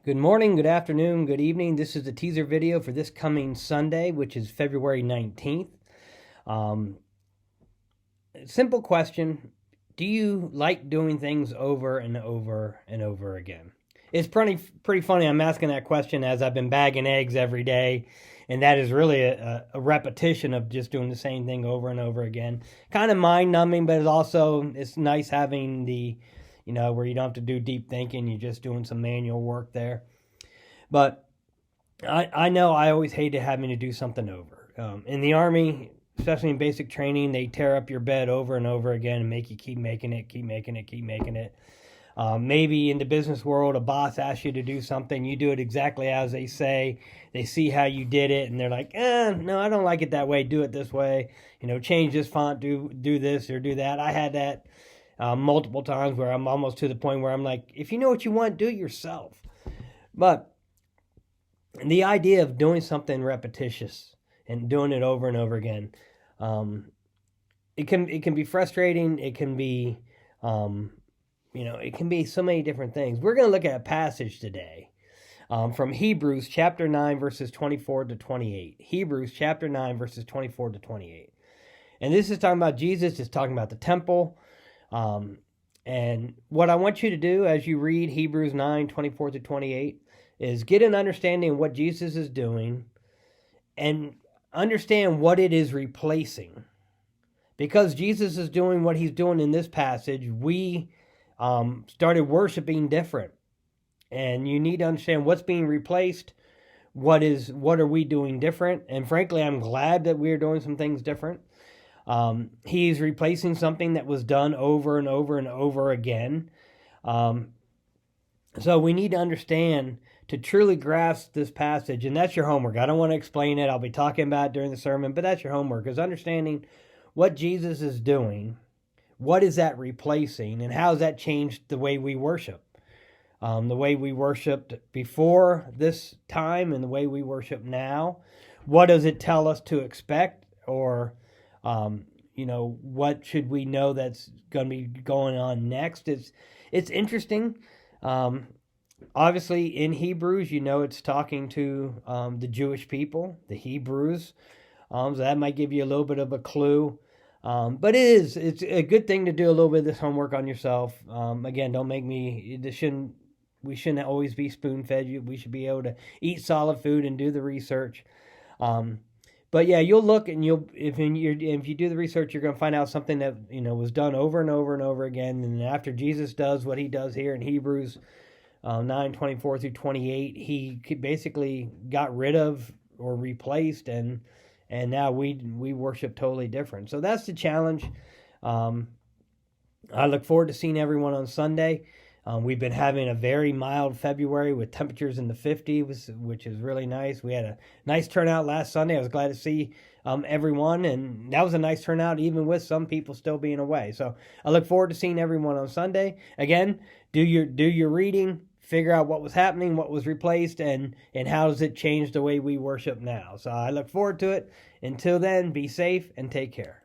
Good morning, good afternoon, good evening. This is the teaser video for this coming Sunday, which is February 19th. Um, Simple question. Do you like doing things over and over and over again? It's pretty funny. I'm asking that question as I've been bagging eggs every day, and that is really a repetition of just doing the same thing over and over again. Kind of mind numbing, but it's nice having where you don't have to do deep thinking. You're just doing some manual work there. But I know I always hated having to do something over. In the Army, especially in basic training, they tear up your bed over and over again and make you keep making it, keep making it, keep making it. Maybe in the business world, a boss asks you to do something, you do it exactly as they say. They see how you did it, and they're like, no, I don't like it that way. Do it this way. Change this font, do this or do that. I had that multiple times where I'm almost to the point where I'm like, if you know what you want, do it yourself. But the idea of doing something repetitious and doing it over and over again, it can be frustrating. It can be, it can be so many different things. We're going to look at a passage today from Hebrews chapter 9, verses 24 to 28. Hebrews chapter 9, verses 24 to 28. And this is talking about Jesus. It's talking about the temple. And what I want you to do as you read Hebrews 9, 24 to 28 is get an understanding of what Jesus is doing and understand what it is replacing. Because Jesus is doing what he's doing in this passage, we started worshiping different. And you need to understand what's being replaced, what are we doing different. And frankly, I'm glad that we're doing some things different. He's replacing something that was done over and over and over again. So we need to understand to truly grasp this passage, and that's your homework. I don't want to explain it. I'll be talking about it during the sermon, but that's your homework, is understanding what Jesus is doing, what is that replacing, and how has that changed the way we worship. The way we worshiped before this time and the way we worship now. What does it tell us to expect, or what should we know that's going to be going on next? It's interesting. Obviously, in Hebrews, it's talking to the Jewish people, the Hebrews. So that might give you a little bit of a clue. But it's a good thing to do a little bit of this homework on yourself. Again, don't make me. We shouldn't always be spoon-fed. We should be able to eat solid food and do the research. But yeah, you'll look and if you do the research, you're going to find out something that was done over and over and over again. And after Jesus does what he does here in Hebrews 9:24 through 28, he basically got rid of or replaced, and now we worship totally different. So that's the challenge. I look forward to seeing everyone on Sunday. We've been having a very mild February with temperatures in the 50s, which is really nice. We had a nice turnout last Sunday. I was glad to see everyone, and that was a nice turnout, even with some people still being away. So I look forward to seeing everyone on Sunday. Again, do your reading, figure out what was happening, what was replaced, and how does it change the way we worship now. So I look forward to it. Until then, be safe and take care.